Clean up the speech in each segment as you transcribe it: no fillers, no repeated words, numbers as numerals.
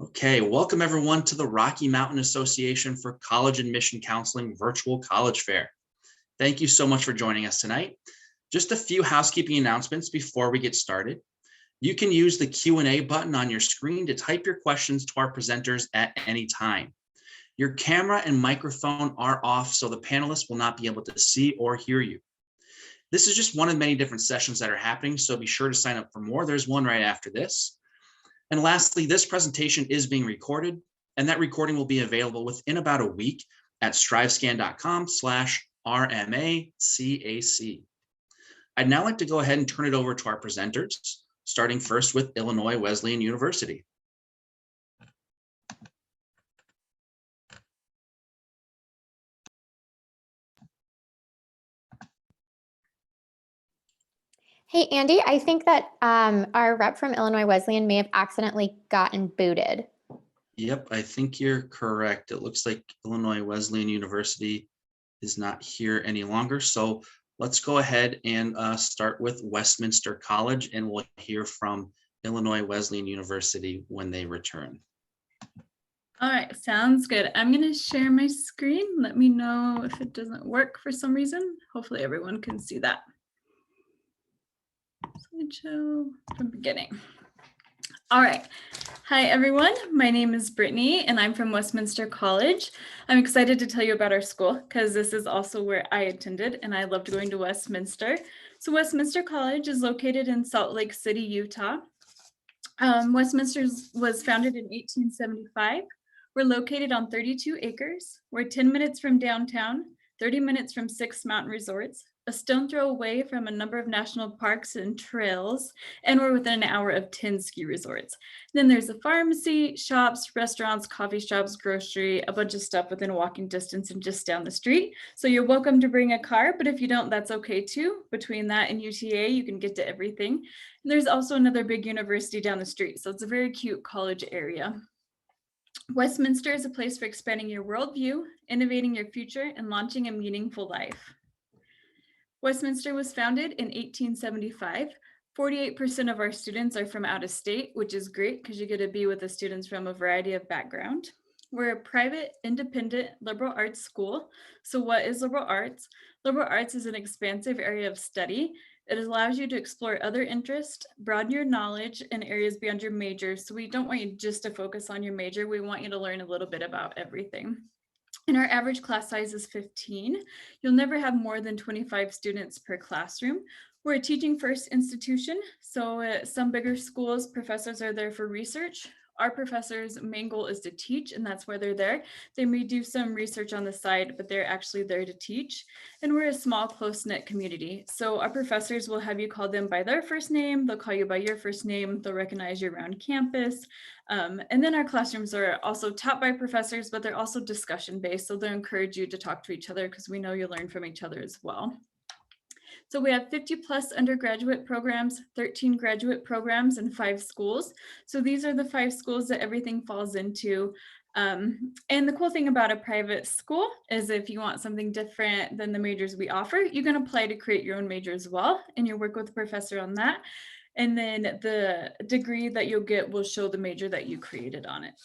Okay, welcome everyone to the Rocky Mountain Association for College Admission Counseling Virtual College Fair. Thank you so much for joining us tonight. Just a few housekeeping announcements before we get started. You can use the Q&A button on your screen to type your questions to our presenters at any time. Your camera and microphone are off, so the panelists will not be able to see or hear you. This is just one of many different sessions that are happening, so be sure to sign up for more. There's one right after this. And lastly, this presentation is being recorded, and that recording will be available within about a week at strivescan.com/RMACAC. I'd now like to go ahead and turn it over to our presenters, starting first with Illinois Wesleyan University. Hey, Andy, I think that our rep from Illinois Wesleyan may have accidentally gotten booted. Yep, I think you're correct. It looks like Illinois Wesleyan University is not here any longer. So let's go ahead and start with Westminster College, and we'll hear from Illinois Wesleyan University when they return. All right, sounds good. I'm going to share my screen. Let me know if it doesn't work for some reason. Hopefully everyone can see that. Slideshow from beginning. All right. Hi, everyone. My name is Brittany, and I'm from Westminster College. I'm excited to tell you about our school because this is also where I attended, and I loved going to Westminster. So Westminster College is located in Salt Lake City, Utah. Westminster was founded in 1875. We're located on 32 acres. We're 10 minutes from downtown, 30 minutes from 6 mountain resorts, a stone throw away from a number of national parks and trails, and we're within an hour of 10 ski resorts. Then there's a pharmacy, shops, restaurants, coffee shops, grocery, a bunch of stuff within walking distance and just down the street. So you're welcome to bring a car, but if you don't, that's okay too. Between that and UTA, you can get to everything. And there's also another big university down the street, so it's a very cute college area. Westminster is a place for expanding your worldview, innovating your future, and launching a meaningful life. Westminster was founded in 1875. 48% of our students are from out of state, which is great because you get to be with the students from a variety of background. We're a private, independent liberal arts school. So what is liberal arts? Liberal arts is an expansive area of study. It allows you to explore other interests, broaden your knowledge in areas beyond your major. So we don't want you just to focus on your major. We want you to learn a little bit about everything. And our average class size is 15. You'll never have more than 25 students per classroom. We're a teaching first institution. So at some bigger schools, professors are there for research. Our professors' main goal is to teach, and that's why they're there. They may do some research on the side, but they're actually there to teach. And we're a small, close-knit community. So our professors will have you call them by their first name. They'll call you by your first name. They'll recognize you around campus. And then our classrooms are also taught by professors, but they're also discussion-based. So they'll encourage you to talk to each other because we know you learn from each other as well. So we have 50 plus undergraduate programs, 13 graduate programs, and 5 schools. So these are the 5 schools that everything falls into. And the cool thing about a private school is if you want something different than the majors we offer, you can apply to create your own major as well, and you work with a professor on that. And then the degree that you'll get will show the major that you created on it.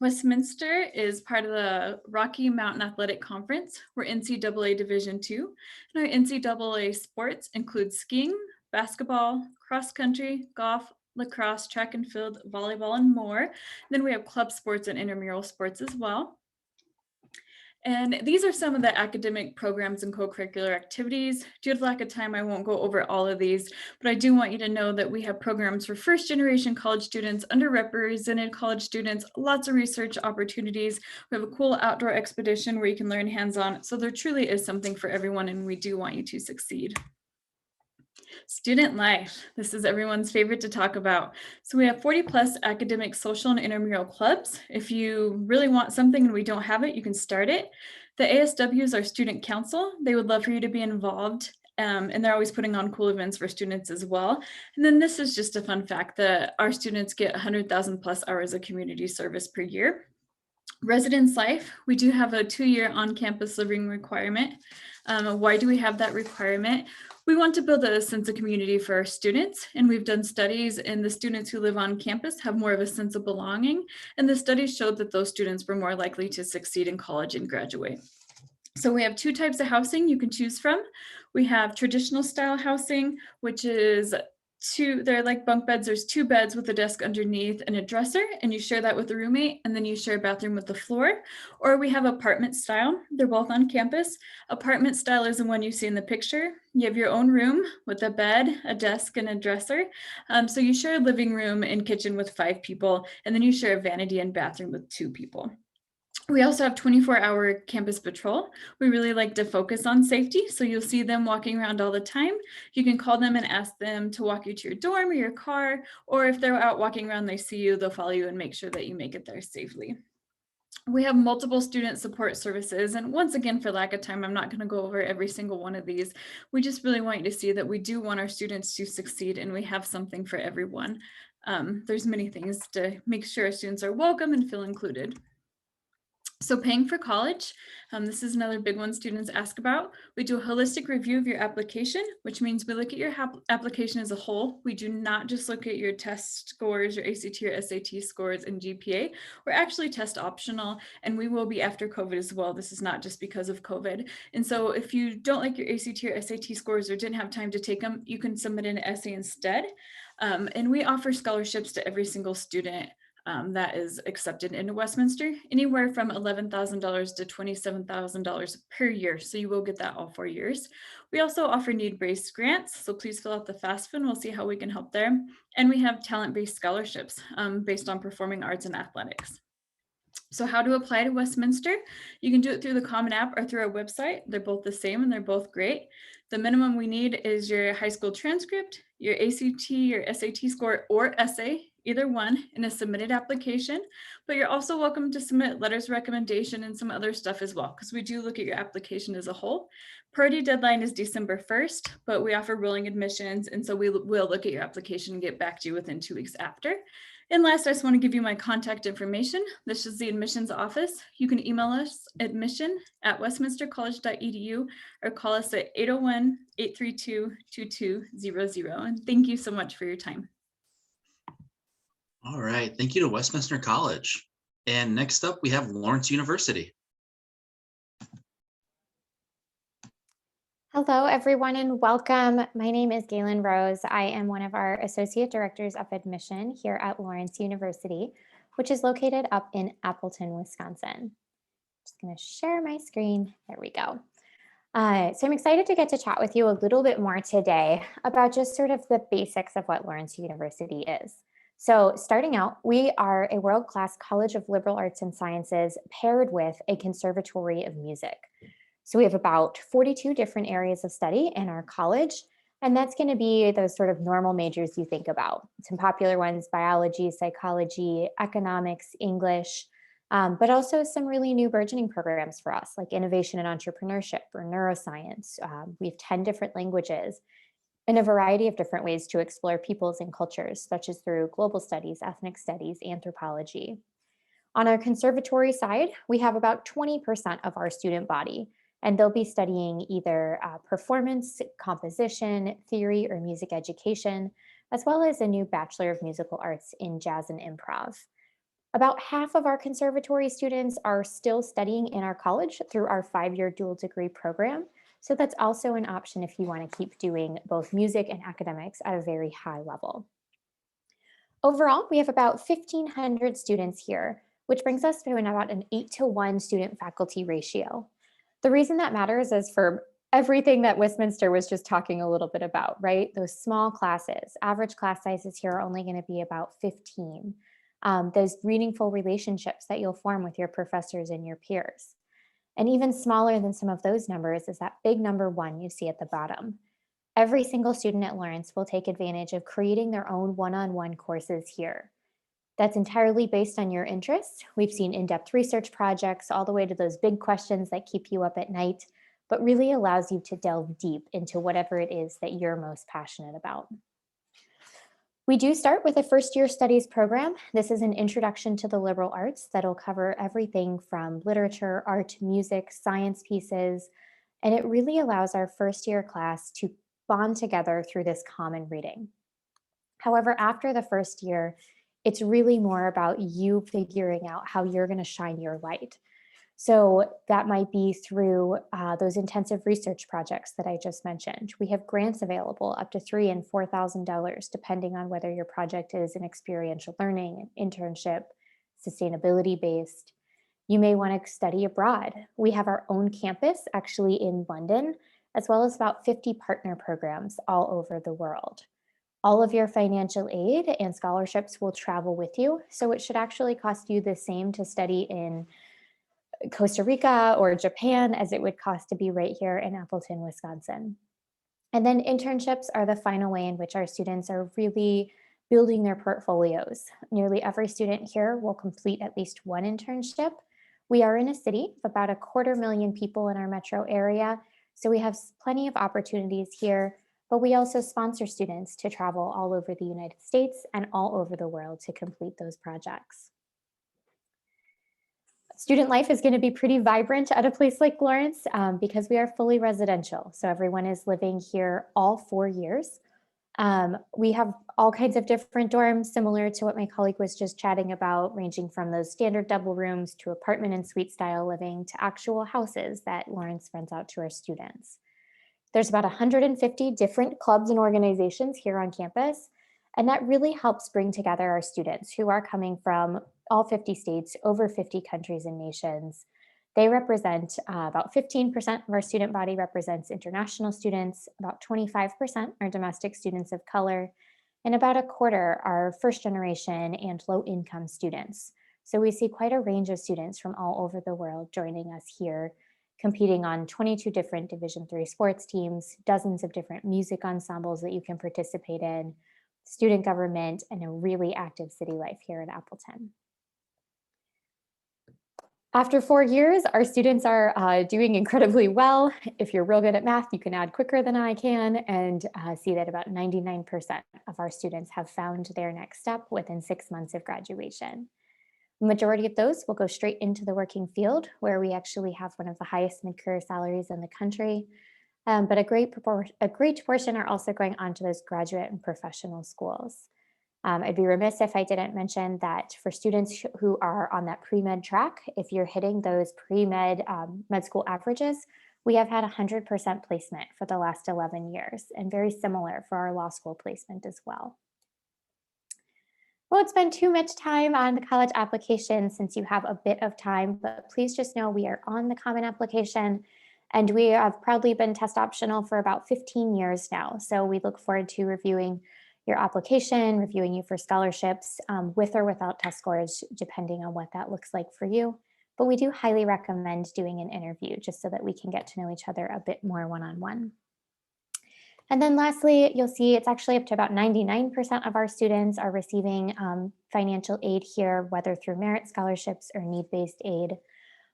Westminster is part of the Rocky Mountain Athletic Conference. We're NCAA Division II, and our NCAA sports include skiing, basketball, cross country, golf, lacrosse, track and field, volleyball, and more. Then we have club sports and intramural sports as well. And these are some of the academic programs and co-curricular activities. Due to lack of time, I won't go over all of these, but I do want you to know that we have programs for first generation college students, underrepresented college students, lots of research opportunities. We have a cool outdoor expedition where you can learn hands-on. So there truly is something for everyone, and we do want you to succeed. Student life. This is everyone's favorite to talk about. So we have 40 plus academic, social, and intramural clubs. If you really want something and we don't have it, you can start it. The ASW is our student council. They would love for you to be involved. And they're always putting on cool events for students as well. And then this is just a fun fact that our students get 100,000 plus hours of community service per year. Residence life, we do have a 2-year on-campus living requirement. Why do we have that requirement? We want to build a sense of community for our students, and we've done studies, and the students who live on campus have more of a sense of belonging, and the studies showed that those students were more likely to succeed in college and graduate. So we have two types of housing you can choose from. We have traditional style housing, which is they're like bunk beds. There's 2 beds with a desk underneath and a dresser, and you share that with a roommate, and then you share a bathroom with the floor. Or we have apartment style. They're both on campus. Apartment style is the one you see in the picture. You have your own room with a bed, a desk, and a dresser. So you share a living room and kitchen with 5 people, and then you share a vanity and bathroom with 2 people. We also have 24-hour campus patrol. We really like to focus on safety, so you'll see them walking around all the time. You can call them and ask them to walk you to your dorm or your car, or if they're out walking around, they see you, they'll follow you and make sure that you make it there safely. We have multiple student support services, and once again, for lack of time, I'm not going to go over every single one of these. We just really want you to see that we do want our students to succeed, and we have something for everyone. There's many things to make sure our students are welcome and feel included. So paying for college, this is another big one students ask about. We do a holistic review of your application, which means we look at your application as a whole. We do not just look at your test scores, your ACT or SAT scores and GPA. We're actually test optional, and we will be after COVID as well. This is not just because of COVID. And so if you don't like your ACT or SAT scores or didn't have time to take them, you can submit an essay instead. And we offer scholarships to every single student that is accepted into Westminster, anywhere from $11,000 to $27,000 per year. So you will get that all 4 years. We also offer need-based grants. So please fill out the FAFSA and we'll see how we can help there. And we have talent-based scholarships based on performing arts and athletics. So how to apply to Westminster? You can do it through the Common App or through our website. They're both the same and they're both great. The minimum we need is your high school transcript, your ACT or SAT score or essay, either one, in a submitted application. But you're also welcome to submit letters of recommendation and some other stuff as well, because we do look at your application as a whole. Priority deadline is December 1st, but we offer rolling admissions. And so we will look at your application and get back to you within 2 weeks after. And last, I just want to give you my contact information. This is the admissions office. You can email us admission@westminstercollege.edu or call us at 801-832-2200. And thank you so much for your time. All right, thank you to Westminster College. And next up, we have Lawrence University. Hello, everyone, and welcome. My name is Galen Rose. I am one of our Associate Directors of Admission here at Lawrence University, which is located up in Appleton, Wisconsin. Just going to share my screen. There we go. So I'm excited to get to chat with you a little bit more today about just sort of the basics of what Lawrence University is. So starting out, we are a world-class College of Liberal Arts and Sciences paired with a Conservatory of Music. So we have about 42 different areas of study in our college, and that's going to be those sort of normal majors you think about. Some popular ones: biology, psychology, economics, English, but also some really new burgeoning programs for us, like innovation and entrepreneurship or neuroscience. We have 10 different languages and a variety of different ways to explore peoples and cultures, such as through global studies, ethnic studies, anthropology. On our conservatory side, we have about 20% of our student body, and they'll be studying either performance, composition, theory, or music education, as well as a new Bachelor of Musical Arts in Jazz and Improv. About half of our conservatory students are still studying in our college through our 5-year dual degree program. So that's also an option if you want to keep doing both music and academics at a very high level. Overall, we have about 1,500 students here, which brings us to about an 8-to-1 student-faculty ratio. The reason that matters is for everything that Westminster was just talking a little bit about, right? Those small classes, average class sizes here are only going to be about 15. Those meaningful relationships that you'll form with your professors and your peers. And even smaller than some of those numbers is that big number 1 you see at the bottom. Every single student at Lawrence will take advantage of creating their own one-on-one courses here. That's entirely based on your interests. We've seen in-depth research projects all the way to those big questions that keep you up at night, but really allows you to delve deep into whatever it is that you're most passionate about. We do start with a first-year studies program. This is an introduction to the liberal arts that'll cover everything from literature, art, music, science pieces, and it really allows our first-year class to bond together through this common reading. However, after the first year, it's really more about you figuring out how you're going to shine your light. So that might be through those intensive research projects that I just mentioned. We have grants available up to $3,000 and $4,000, depending on whether your project is an experiential learning, an internship, sustainability based. You may want to study abroad. We have our own campus actually in London, as well as about 50 partner programs all over the world. All of your financial aid and scholarships will travel with you. So it should actually cost you the same to study in Costa Rica or Japan as it would cost to be right here in Appleton, Wisconsin. And then internships are the final way in which our students are really building their portfolios. Nearly every student here will complete at least one internship. We are in a city of about 250,000 people in our metro area, so we have plenty of opportunities here, but we also sponsor students to travel all over the United States and all over the world to complete those projects. Student life is going to be pretty vibrant at a place like Lawrence because we are fully residential. So everyone is living here all 4 years. We have all kinds of different dorms, similar to what my colleague was just chatting about, ranging from those standard double rooms to apartment and suite style living to actual houses that Lawrence rents out to our students. There's about 150 different clubs and organizations here on campus, and that really helps bring together our students who are coming from all 50 states, over 50 countries and nations. They represent about 15% of our student body represents international students, about 25% are domestic students of color, and about a quarter are first generation and low income students. So we see quite a range of students from all over the world joining us here, competing on 22 different Division III sports teams, dozens of different music ensembles that you can participate in, student government, and a really active city life here at Appleton. After 4 years, our students are doing incredibly well. If you're real good at math, you can add quicker than I can and see that about 99% of our students have found their next step within 6 months of graduation. The majority of those will go straight into the working field, where we actually have one of the highest mid-career salaries in the country. But a great portion are also going on to those graduate and professional schools. I'd be remiss if I didn't mention that for students who are on that pre-med track, if you're hitting those pre-med med school averages, we have had 100% placement for the last 11 years, and very similar for our law school placement as well. Won't spend too much time on the college application since you have a bit of time, but please just know we are on the Common Application, and we have proudly been test optional for about 15 years now. So we look forward to reviewing your application, reviewing you for scholarships with or without test scores, depending on what that looks like for you. But we do highly recommend doing an interview just so that we can get to know each other a bit more one-on-one. And then lastly, you'll see it's actually up to about 99% of our students are receiving financial aid here, whether through merit scholarships or need-based aid.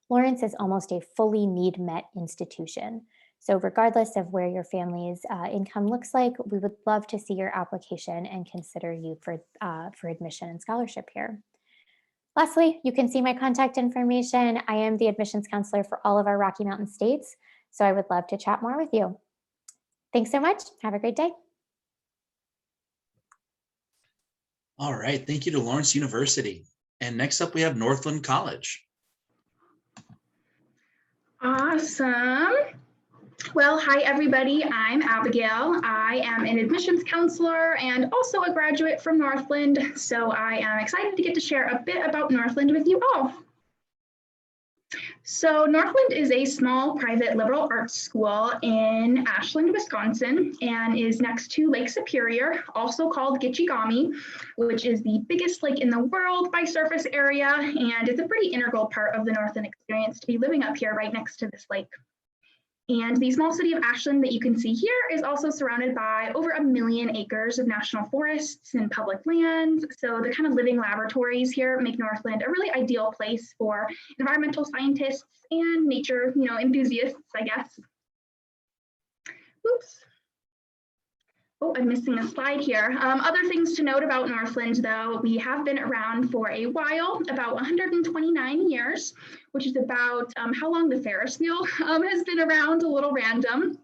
Lawrence is almost a fully need-met institution. So regardless of where your family's income looks like, we would love to see your application and consider you for admission and scholarship here. Lastly, you can see my contact information. I am the admissions counselor for all of our Rocky Mountain states, so I would love to chat more with you. Thanks so much. Have a great day. All right, thank you to Lawrence University. And next up, we have Northland College. Awesome. Well, hi, everybody. I'm Abigail. I am an admissions counselor and also a graduate from Northland. So I am excited to get to share a bit about Northland with you all. So Northland is a small private liberal arts school in Ashland, Wisconsin, and is next to Lake Superior, also called Gitchigami, which is the biggest lake in the world by surface area. And it's a pretty integral part of the Northland experience to be living up here right next to this lake. And the small city of Ashland that you can see here is also surrounded by over 1 million acres of national forests and public lands. So the kind of living laboratories here make Northland a really ideal place for environmental scientists and nature, enthusiasts, I guess. Oops. Oh, I'm missing a slide here. Other things to note about Northland, though, we have been around for a while, about 129 years, which is about how long the Ferris wheel has been around, a little random.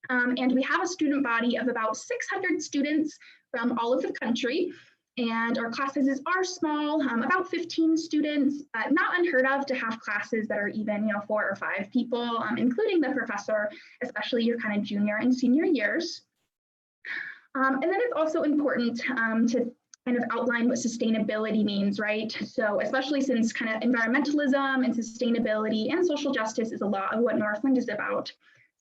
And we have a student body of about 600 students from all of the country. And our class sizes are small, about 15 students, but not unheard of to have classes that are even, 4 or 5 people, including the professor, especially your kind of junior and senior years. And then it's also important to kind of outline what sustainability means, right? So especially since kind of environmentalism and sustainability and social justice is a lot of what Northland is about.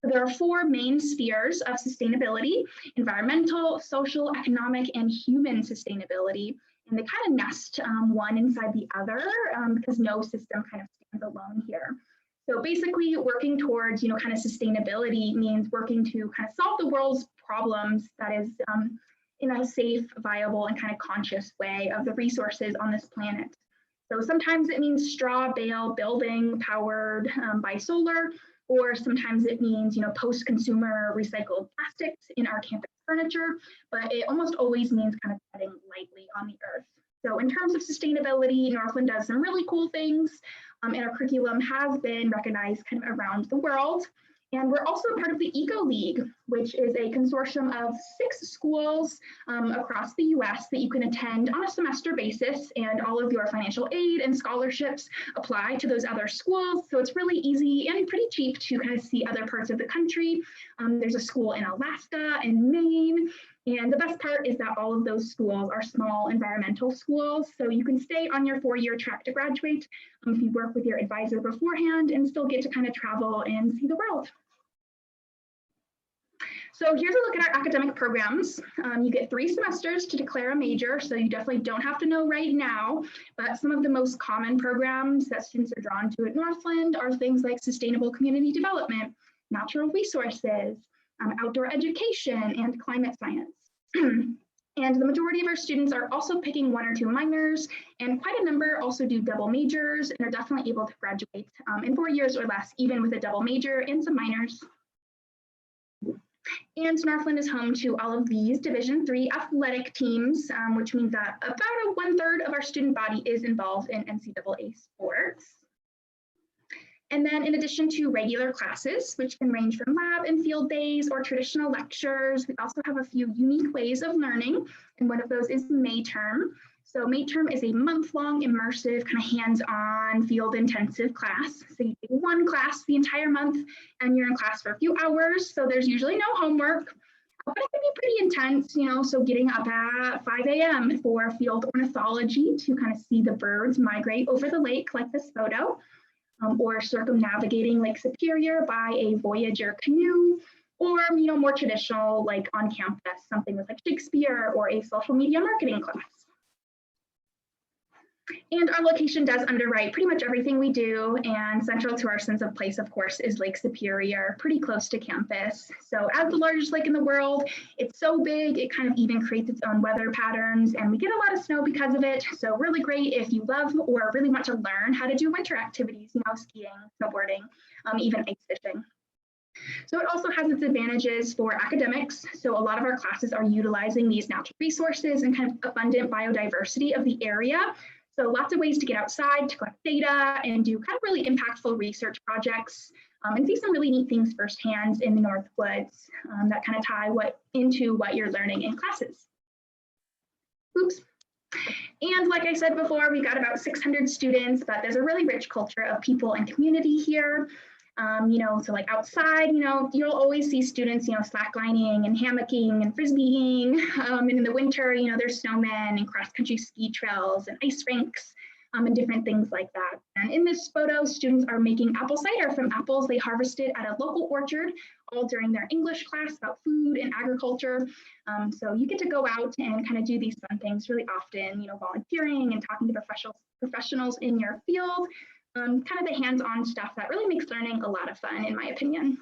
So there are 4 main spheres of sustainability: environmental, social, economic, and human sustainability. And they kind of nest one inside the other because no system kind of stands alone here. So basically working towards, kind of sustainability means working to kind of solve the world's problems that is in a safe, viable, and kind of conscious way of the resources on this planet. So sometimes it means straw bale building powered by solar, or sometimes it means, post-consumer recycled plastics in our campus furniture, but it almost always means kind of treading lightly on the earth. So in terms of sustainability, Northland does some really cool things, and our curriculum has been recognized kind of around the world. And we're also part of the Eco League, which is a consortium of 6 schools across the US that you can attend on a semester basis, and all of your financial aid and scholarships apply to those other schools. So it's really easy and pretty cheap to kind of see other parts of the country. There's a school in Alaska and Maine. And the best part is that all of those schools are small environmental schools. So you can stay on your 4-year track to graduate if you work with your advisor beforehand and still get to kind of travel and see the world. So here's a look at our academic programs. You get 3 semesters to declare a major, so you definitely don't have to know right now, but some of the most common programs that students are drawn to at Northland are things like sustainable community development, natural resources, outdoor education, and climate science. And the majority of our students are also picking 1 or 2 minors, and quite a number also do double majors and are definitely able to graduate in 4 years or less, even with a double major and some minors. And Northland is home to all of these Division III athletic teams, which means that about 1/3 of our student body is involved in NCAA sports. And then in addition to regular classes, which can range from lab and field days or traditional lectures, we also have a few unique ways of learning. And one of those is May term. So May term is a month-long immersive kind of hands-on field intensive class. So you take 1 class the entire month and you're in class for a few hours. So there's usually no homework, but it can be pretty intense, so getting up at 5 a.m. for field ornithology to kind of see the birds migrate over the lake like this photo. Or circumnavigating Lake Superior by a Voyager canoe, or more traditional, like on campus, something with like Shakespeare or a social media marketing class. And our location does underwrite pretty much everything we do, and central to our sense of place, of course, is Lake Superior, pretty close to campus. So as the largest lake in the world, it's so big, it kind of even creates its own weather patterns, and we get a lot of snow because of it. So really great if you love or really want to learn how to do winter activities, skiing, snowboarding, even ice fishing. So it also has its advantages for academics. So a lot of our classes are utilizing these natural resources and kind of abundant biodiversity of the area. So lots of ways to get outside, to collect data, and do kind of really impactful research projects, and see some really neat things firsthand in the North Woods that kind of tie into what you're learning in classes. Oops. And like I said before, we've got about 600 students, but there's a really rich culture of people and community here. So like outside, you'll always see students, slacklining and hammocking and frisbeeing. And in the winter, there's snowmen and cross-country ski trails and ice rinks and different things like that. And in this photo, students are making apple cider from apples they harvested at a local orchard, all during their English class about food and agriculture. So you get to go out and kind of do these fun things really often, volunteering and talking to professionals in your field. Kind of the hands-on stuff that really makes learning a lot of fun, in my opinion.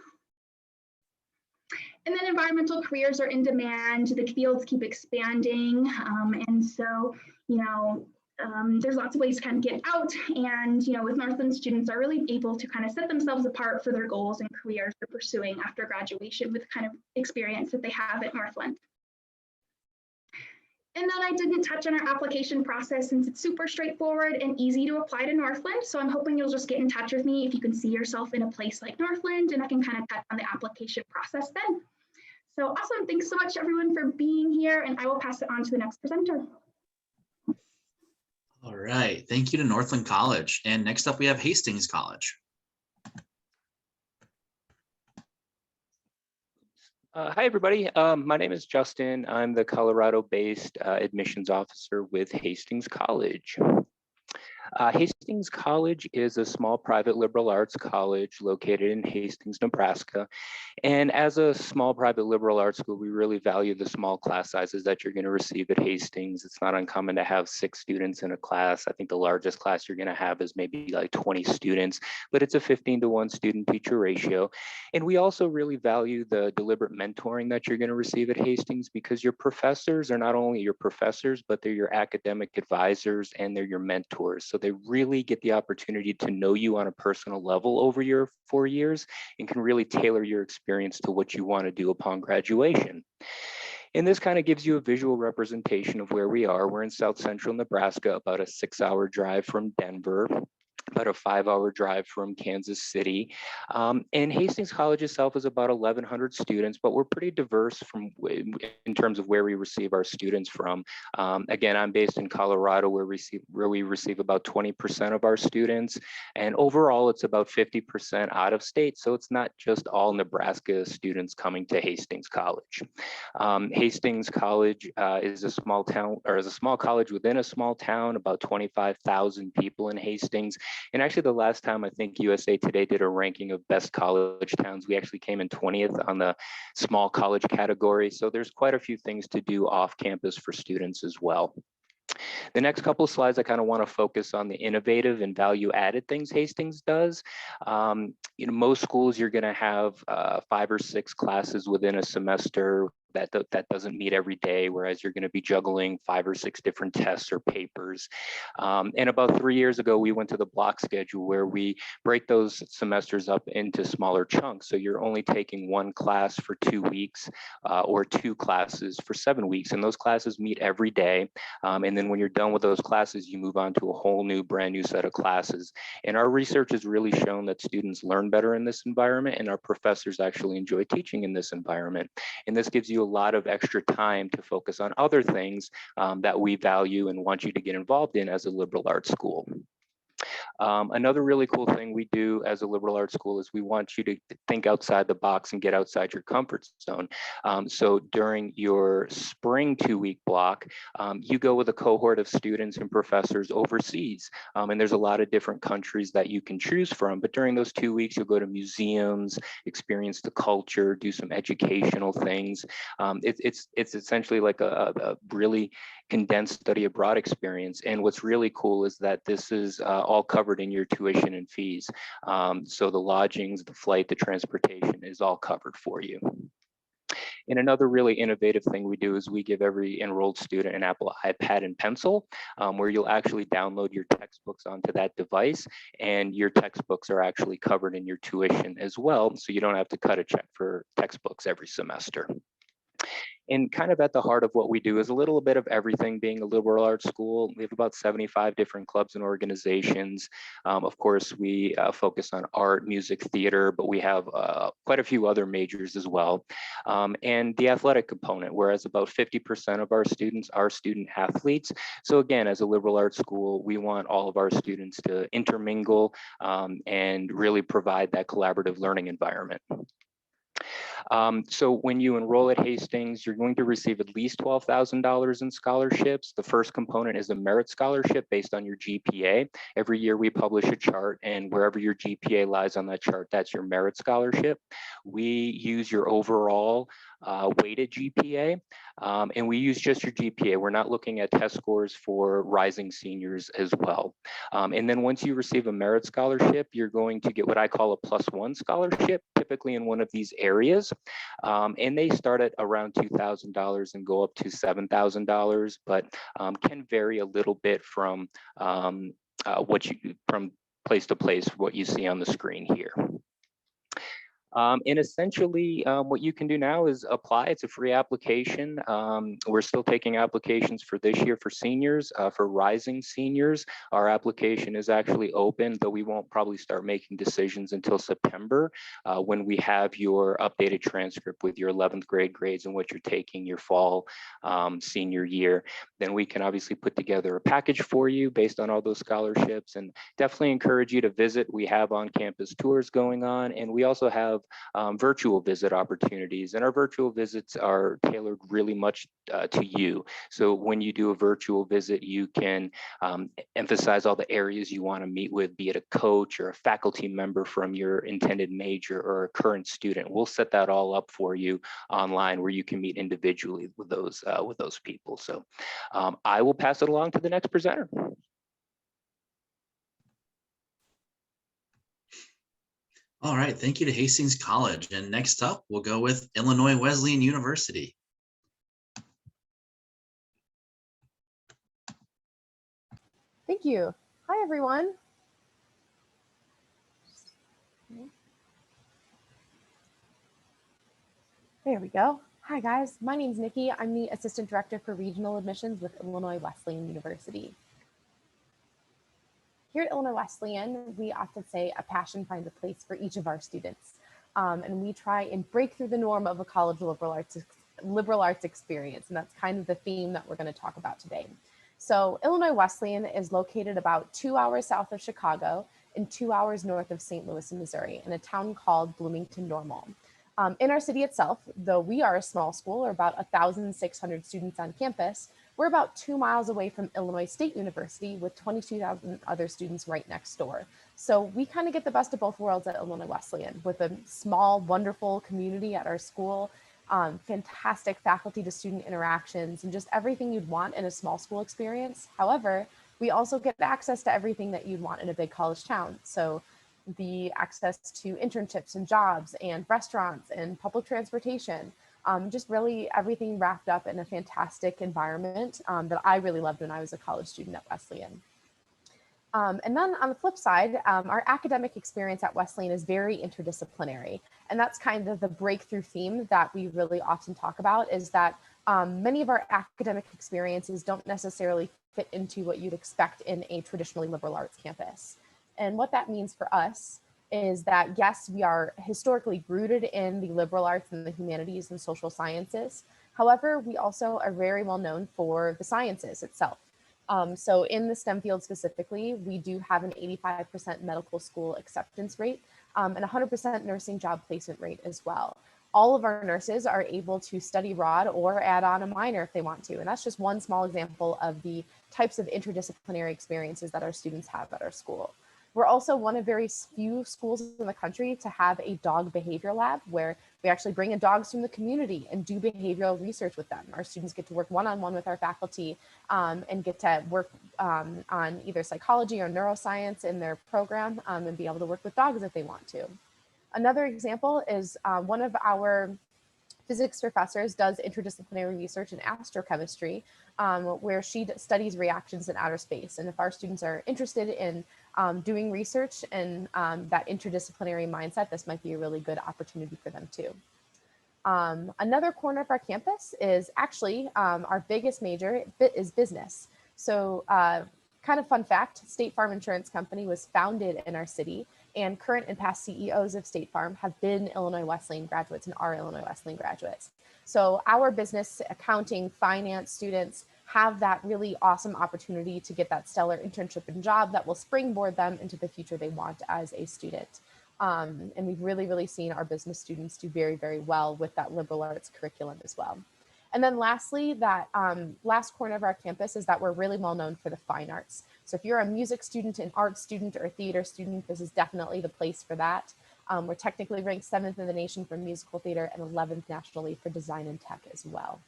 And then environmental careers are in demand. The fields keep expanding. And so, there's lots of ways to kind of get out. And, with Northland, students are really able to kind of set themselves apart for their goals and careers they're pursuing after graduation with the kind of experience that they have at Northland. And then I didn't touch on our application process since it's super straightforward and easy to apply to Northland. So I'm hoping you'll just get in touch with me if you can see yourself in a place like Northland, and I can kind of touch on the application process then. So awesome. Thanks so much, everyone, for being here. And I will pass it on to the next presenter. All right. Thank you to Northland College. And next up, we have Hastings College. Hi, everybody. My name is Justin. I'm the Colorado-based admissions officer with Hastings College. Hastings College is a small private liberal arts college located in Hastings, Nebraska. And as a small private liberal arts school, we really value the small class sizes that you're going to receive at Hastings. It's not uncommon to have 6 students in a class. I think the largest class you're going to have is maybe like 20 students, but it's a 15-to-1 student teacher ratio. And we also really value the deliberate mentoring that you're going to receive at Hastings, because your professors are not only your professors, but they're your academic advisors and they're your mentors. So they really get the opportunity to know you on a personal level over your 4 years and can really tailor your experience to what you want to do upon graduation. And this kind of gives you a visual representation of where we are. We're in South Central Nebraska, about a 6-hour drive from Denver, about a 5-hour drive from Kansas City. And Hastings College itself is about 1,100 students, but we're pretty diverse in terms of where we receive our students from. Again, I'm based in Colorado, where we receive about 20% of our students. And overall, it's about 50% out of state. So it's not just all Nebraska students coming to Hastings College. Hastings College is a small town, or is a small college within a small town, about 25,000 people in Hastings. And actually, the last time I think USA Today did a ranking of best college towns, we actually came in 20th on the small college category. So there's quite a few things to do off campus for students as well. The next couple of slides, I kind of want to focus on the innovative and value-added things Hastings does. Most schools, you're going to have 5 or 6 classes within a semester. That doesn't meet every day, whereas you're going to be juggling 5 or 6 different tests or papers. And about 3 years ago, we went to the block schedule, where we break those semesters up into smaller chunks. So you're only taking 1 class for 2 weeks or 2 classes for 7 weeks. And those classes meet every day. And then when you're done with those classes, you move on to a whole new brand new set of classes. And our research has really shown that students learn better in this environment, and our professors actually enjoy teaching in this environment. And this gives you a lot of extra time to focus on other things that we value and want you to get involved in as a liberal arts school. Another really cool thing we do as a liberal arts school is we want you to think outside the box and get outside your comfort zone. So during your spring 2-week block, you go with a cohort of students and professors overseas. And there's a lot of different countries that you can choose from. But during those 2 weeks, you'll go to museums, experience the culture, do some educational things. It's essentially like a really condensed study abroad experience. And what's really cool is that this is all covered in your tuition and fees. So the lodgings, the flight, the transportation is all covered for you. And another really innovative thing we do is we give every enrolled student an Apple iPad and pencil, where you'll actually download your textbooks onto that device, and your textbooks are actually covered in your tuition as well. So you don't have to cut a check for textbooks every semester. And kind of at the heart of what we do is a little bit of everything. Being a liberal arts school, we have about 75 different clubs and organizations. Of course, we focus on art, music, theater, but we have quite a few other majors as well. And the athletic component, whereas about 50% of our students are student athletes. So again, as a liberal arts school, we want all of our students to intermingle and really provide that collaborative learning environment. So when you enroll at Hastings, you're going to receive at least $12,000 in scholarships. The first component is a merit scholarship based on your GPA. Every year we publish a chart, and wherever your GPA lies on that chart, that's your merit scholarship. We use your overall weighted GPA, and we use just your GPA. We're not looking at test scores for rising seniors as well. And then once you receive a merit scholarship, you're going to get what I call a +1 scholarship, typically in one of these areas. And they start at around $2,000 and go up to $7,000, but can vary a little bit from from place to place, what you see on the screen here. And essentially, what you can do now is apply. It's a free application. We're still taking applications for this year for seniors, for rising seniors. Our application is actually open, though we won't probably start making decisions until September when we have your updated transcript with your 11th grade grades and what you're taking your fall senior year. Then we can obviously put together a package for you based on all those scholarships, and definitely encourage you to visit. We have on-campus tours going on, and we also have virtual visit opportunities, and our virtual visits are tailored really much to you. So when you do a virtual visit, you can emphasize all the areas you want to meet with, be it a coach or a faculty member from your intended major or a current student. We'll set that all up for you online where you can meet individually with those people. So I will pass it along to the next presenter. All right, thank you to Hastings College. And next up, we'll go with Illinois Wesleyan University. Thank you. Hi, everyone. There we go. Hi, guys. My name's Nikki. I'm the Assistant Director for Regional Admissions with Illinois Wesleyan University. Here at Illinois Wesleyan, we often say a passion finds a place for each of our students. And we try and break through the norm of a college liberal arts experience. And that's kind of the theme that we're going to talk about today. So Illinois Wesleyan is located about 2 hours south of Chicago and 2 hours north of St. Louis, Missouri, in a town called Bloomington Normal. In our city itself, though we are a small school, or about 1,600 students on campus, we're about 2 miles away from Illinois State University with 22,000 other students right next door. So we kind of get the best of both worlds at Illinois Wesleyan, with a small, wonderful community at our school, fantastic faculty to student interactions, and just everything you'd want in a small school experience. However, we also get access to everything that you'd want in a big college town. So the access to internships and jobs and restaurants and public transportation, just really everything wrapped up in a fantastic environment that I really loved when I was a college student at Wesleyan. And then on the flip side, our academic experience at Wesleyan is very interdisciplinary. And that's kind of the breakthrough theme that we really often talk about, is that many of our academic experiences don't necessarily fit into what you'd expect in a traditionally liberal arts campus. And what that means for us is that, yes, we are historically rooted in the liberal arts and the humanities and social sciences. However, we also are very well known for the sciences itself. So in the STEM field specifically, we do have an 85% medical school acceptance rate and 100% nursing job placement rate as well. All of our nurses are able to study abroad or add on a minor if they want to. And that's just one small example of the types of interdisciplinary experiences that our students have at our school. We're also one of very few schools in the country to have a dog behavior lab, where we actually bring in dogs from the community and do behavioral research with them. Our students get to work one-on-one with our faculty and get to work on either psychology or neuroscience in their program and be able to work with dogs if they want to. Another example is one of our physics professors does interdisciplinary research in astrochemistry, where she studies reactions in outer space. And if our students are interested in doing research and that interdisciplinary mindset, this might be a really good opportunity for them too. Another corner of our campus is actually our biggest major is business. So kind of fun fact, State Farm Insurance Company was founded in our city, and current and past CEOs of State Farm have been Illinois Wesleyan graduates and are Illinois Wesleyan graduates. So our business, accounting, finance students have that really awesome opportunity to get that stellar internship and job that will springboard them into the future they want as a student. And we've really seen our business students do very, very well with that liberal arts curriculum as well. And then lastly, that last corner of our campus is that we're really well known for the fine arts. So if you're a music student, an art student, or a theater student, this is definitely the place for that. We're technically ranked 7th in the nation for musical theater and 11th nationally for design and tech as well.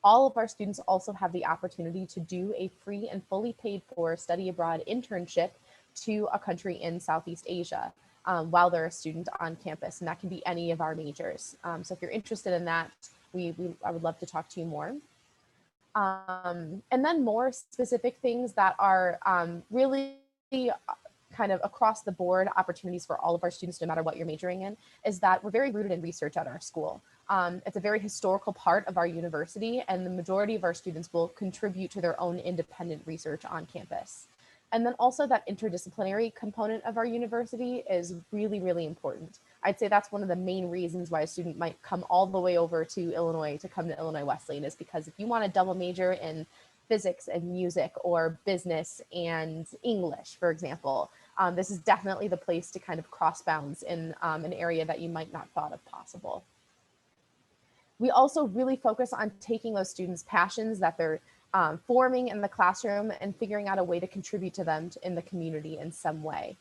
All of our students also have the opportunity to do a free and fully paid for study abroad internship to a country in Southeast Asia while they're a student on campus, and that can be any of our majors. So if you're interested in that, I would love to talk to you more. And then more specific things that are really kind of across the board opportunities for all of our students, no matter what you're majoring in, is that we're very rooted in research at our school. It's a very historical part of our university, and the majority of our students will contribute to their own independent research on campus. And then also that interdisciplinary component of our university is really, really important. I'd say that's one of the main reasons why a student might come all the way over to Illinois to come to Illinois Wesleyan, is because if you want to double major in physics and music or business and English, for example, this is definitely the place to kind of cross bounds in an area that you might not thought of possible. We also really focus on taking those students' passions that they're forming in the classroom and figuring out a way to contribute to them in the community in some way.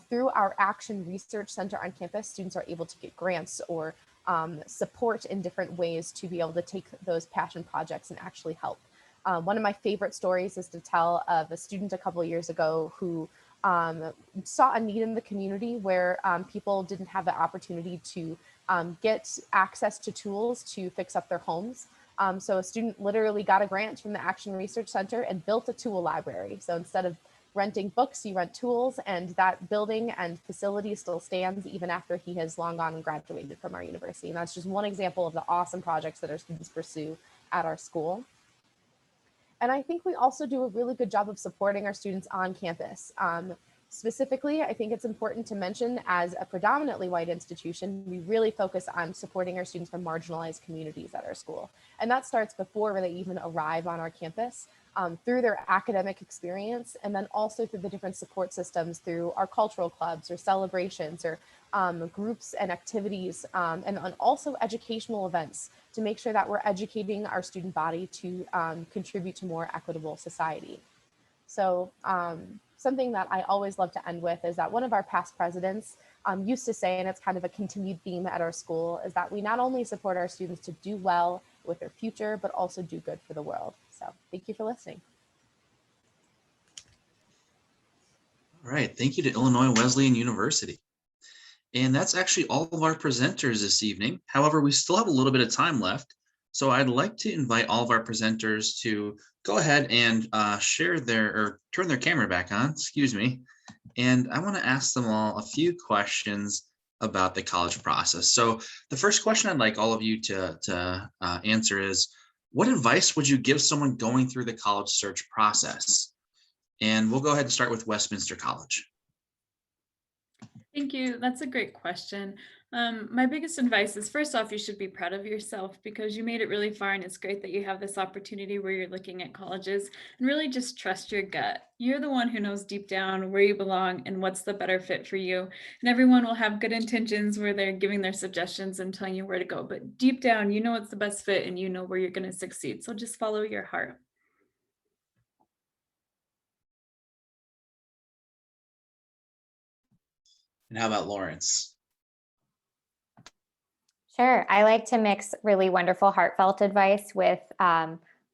Through our Action Research Center on campus, students are able to get grants or support in different ways to be able to take those passion projects and actually help. One of my favorite stories is to tell of a student a couple of years ago who saw a need in the community where people didn't have the opportunity to get access to tools to fix up their homes. So a student literally got a grant from the Action Research Center and built a tool library. So instead of renting books, you rent tools, and that building and facility still stands even after he has long gone and graduated from our university. And that's just one example of the awesome projects that our students pursue at our school. And I think we also do a really good job of supporting our students on campus. Specifically, I think it's important to mention, as a predominantly white institution, we really focus on supporting our students from marginalized communities at our school. And that starts before they even arrive on our campus, through their academic experience, and then also through the different support systems through our cultural clubs or celebrations or groups and activities, and also educational events to make sure that we're educating our student body to contribute to more equitable society. So something that I always love to end with is that one of our past presidents used to say, and it's kind of a continued theme at our school, is that we not only support our students to do well with their future, but also do good for the world. So thank you for listening. All right, thank you to Illinois Wesleyan University. And that's actually all of our presenters this evening. However, we still have a little bit of time left. So I'd like to invite all of our presenters to go ahead and turn their camera back on, excuse me. And I want to ask them all a few questions about the college process. So the first question I'd like all of you to answer is, what advice would you give someone going through the college search process? And we'll go ahead and start with Westminster College. Thank you. That's a great question. My biggest advice is, first off, you should be proud of yourself because you made it really far, and it's great that you have this opportunity where you're looking at colleges, and really just trust your gut. You're the one who knows deep down where you belong and what's the better fit for you. And everyone will have good intentions where they're giving their suggestions and telling you where to go. But deep down, you know what's the best fit and you know where you're going to succeed. So just follow your heart. And how about Lawrence? Sure. I like to mix really wonderful, heartfelt advice with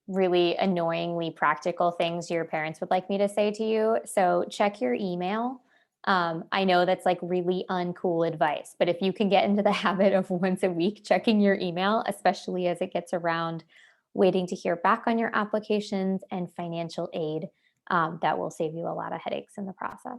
really annoyingly practical things your parents would like me to say to you. So check your email. I know that's like really uncool advice, but if you can get into the habit of once a week checking your email, especially as it gets around waiting to hear back on your applications and financial aid, that will save you a lot of headaches in the process.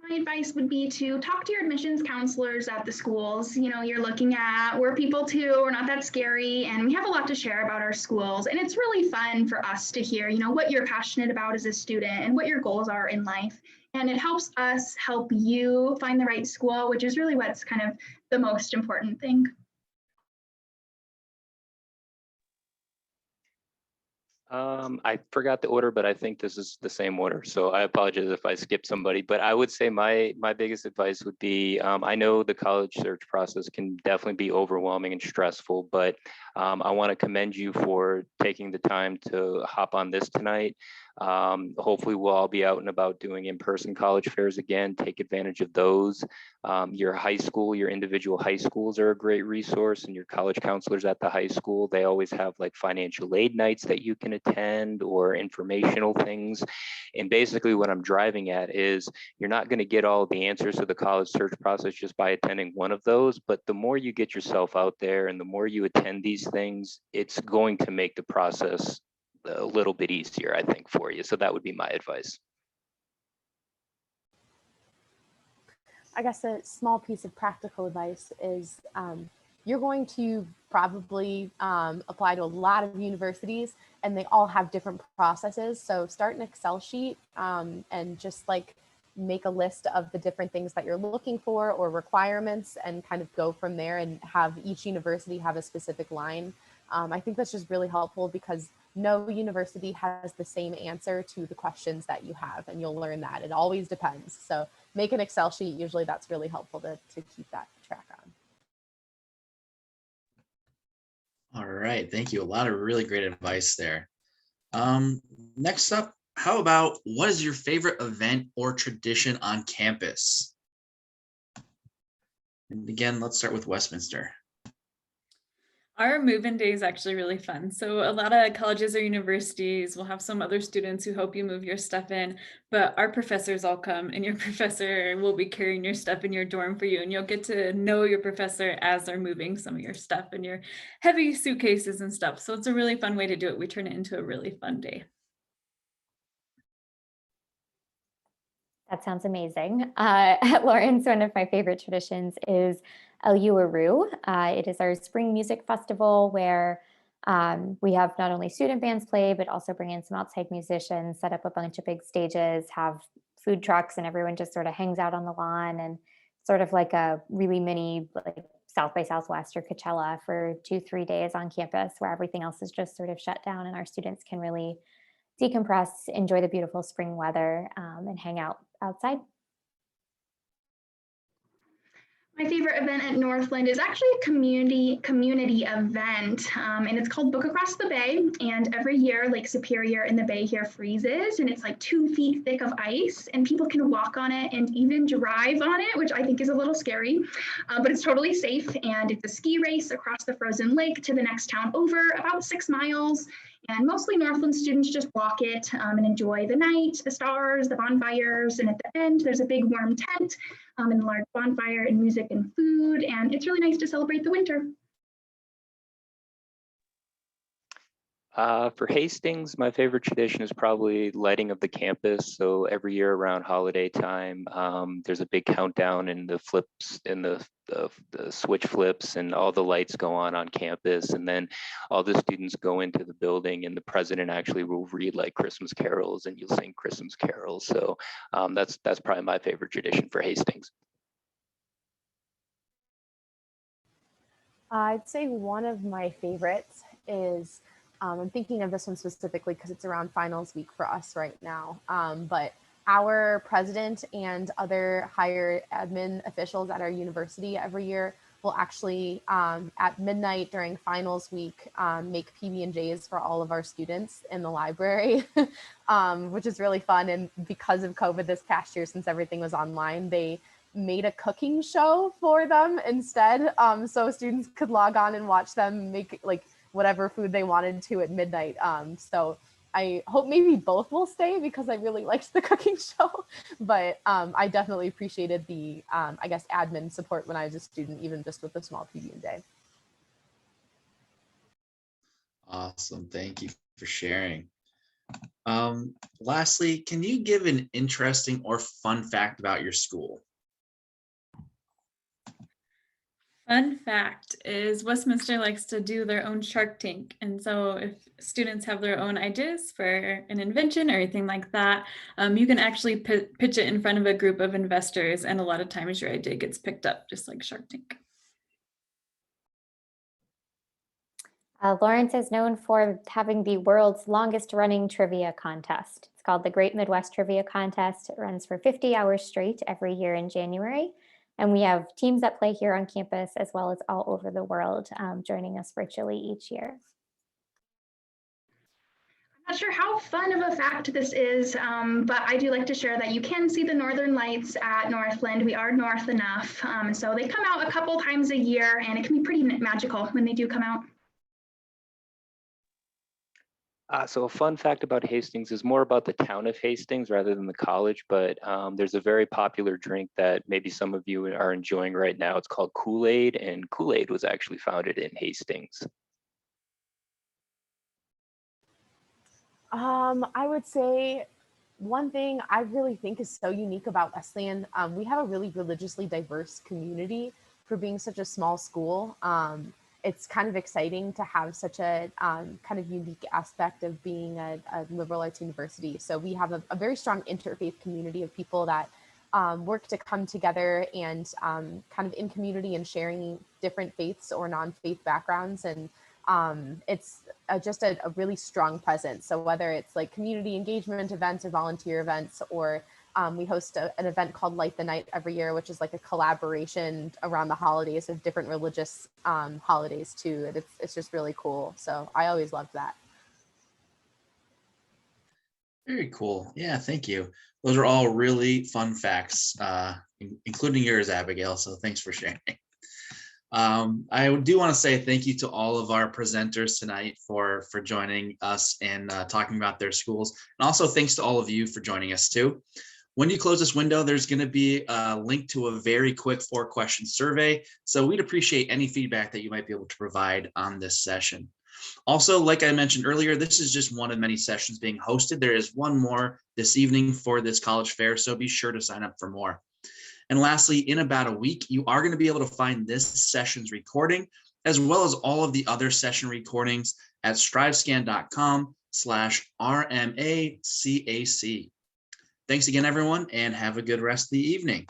My advice would be to talk to your admissions counselors at the schools. You know, you're looking at, we're people too, we're not that scary, and we have a lot to share about our schools. And it's really fun for us to hear, you know, what you're passionate about as a student and what your goals are in life. And it helps us help you find the right school, which is really what's kind of the most important thing. I forgot the order, but I think this is the same order. So I apologize if I skipped somebody, but I would say my biggest advice would be, I know the college search process can definitely be overwhelming and stressful, but I want to commend you for taking the time to hop on this tonight. Hopefully we'll all be out and about doing in-person college fairs again. Take advantage of those. Your high school, your individual high schools are a great resource, and your college counselors at the high school, they always have like financial aid nights that you can attend or informational things. And basically what I'm driving at is you're not going to get all of the answers to the college search process just by attending one of those, but the more you get yourself out there and the more you attend these things, it's going to make the process a little bit easier, I think, for you. So that would be my advice. I guess a small piece of practical advice is you're going to probably apply to a lot of universities and they all have different processes. So start an Excel sheet and just like make a list of the different things that you're looking for or requirements and kind of go from there and have each university have a specific line. I think that's just really helpful because no university has the same answer to the questions that you have, and you'll learn that. It always depends. So make an Excel sheet. Usually that's really helpful to keep that track on. All right, thank you. A lot of really great advice there. Next up, how about what is your favorite event or tradition on campus? And again, let's start with Westminster. Our move-in day is actually really fun. So a lot of colleges or universities will have some other students who help you move your stuff in, but our professors all come and your professor will be carrying your stuff in your dorm for you, and you'll get to know your professor as they're moving some of your stuff and your heavy suitcases and stuff. So it's a really fun way to do it. We turn it into a really fun day. That sounds amazing. At Lawrence, one of my favorite traditions is LU-Aru. It is our spring music festival where we have not only student bands play, but also bring in some outside musicians, set up a bunch of big stages, have food trucks, and everyone just sort of hangs out on the lawn, and sort of like a really mini like South by Southwest or Coachella for 2-3 days on campus where everything else is just sort of shut down and our students can really decompress, enjoy the beautiful spring weather, and hang out outside. My favorite event at Northland is actually a community event, and it's called Book Across the Bay. And every year, Lake Superior in the bay here freezes, and it's like 2 feet thick of ice, and people can walk on it and even drive on it, which I think is a little scary, but it's totally safe. And it's a ski race across the frozen lake to the next town over, about 6 miles. And mostly Northland students just walk it and enjoy the night, the stars, the bonfires, and at the end, there's a big warm tent and a large bonfire and music and food, and it's really nice to celebrate the winter. For Hastings, my favorite tradition is probably lighting of the campus. So every year around holiday time, there's a big countdown and the flips and the switch flips and all the lights go on campus. And then all the students go into the building and the president actually will read like Christmas carols and you'll sing Christmas carols. So that's probably my favorite tradition for Hastings. I'd say one of my favorites is, I'm thinking of this one specifically because it's around finals week for us right now, but our president and other higher admin officials at our university every year will actually, at midnight during finals week, make PB&Js for all of our students in the library, which is really fun. And because of COVID this past year, since everything was online, they made a cooking show for them instead, so students could log on and watch them make like whatever food they wanted to at midnight. So I hope maybe both will stay because I really liked the cooking show, but I definitely appreciated the I guess admin support when I was a student, even just with the small PB&J. Awesome, thank you for sharing. Lastly, can you give an interesting or fun fact about your school? Fun fact is Westminster likes to do their own Shark Tank. And so if students have their own ideas for an invention or anything like that, you can actually pitch it in front of a group of investors. And a lot of times your idea gets picked up, just like Shark Tank. Lawrence is known for having the world's longest running trivia contest. It's called the Great Midwest Trivia Contest. It runs for 50 hours straight every year in January. And we have teams that play here on campus as well as all over the world joining us virtually each year. I'm not sure how fun of a fact this is, but I do like to share that you can see the northern lights at Northland. We are north enough. So they come out a couple times a year and it can be pretty magical when they do come out. So a fun fact about Hastings is more about the town of Hastings rather than the college, but there's a very popular drink that maybe some of you are enjoying right now. It's called Kool-Aid, and Kool-Aid was actually founded in Hastings. I would say One thing I really think is so unique about Wesleyan, we have a really religiously diverse community for being such a small school. It's kind of exciting to have such a kind of unique aspect of being a liberal arts university. So we have a very strong interfaith community of people that work to come together and kind of in community and sharing different faiths or non-faith backgrounds. And it's just a really strong presence. So whether it's like community engagement events or volunteer events, or we host an event called Light the Night every year, which is like a collaboration around the holidays of different religious holidays too. It's just really cool. So I always loved that. Very cool. Yeah, thank you. Those are all really fun facts, including yours, Abigail. So thanks for sharing. I do want to say thank you to all of our presenters tonight for joining us and talking about their schools. And also thanks to all of you for joining us too. When you close this window, there's going to be a link to a very quick 4-question survey. So we'd appreciate any feedback that you might be able to provide on this session. Also, like I mentioned earlier, this is just one of many sessions being hosted. There is one more this evening for this college fair, so be sure to sign up for more. And lastly, in about a week, you are going to be able to find this session's recording, as well as all of the other session recordings at strivescan.com/RMACAC. Thanks again, everyone, and have a good rest of the evening.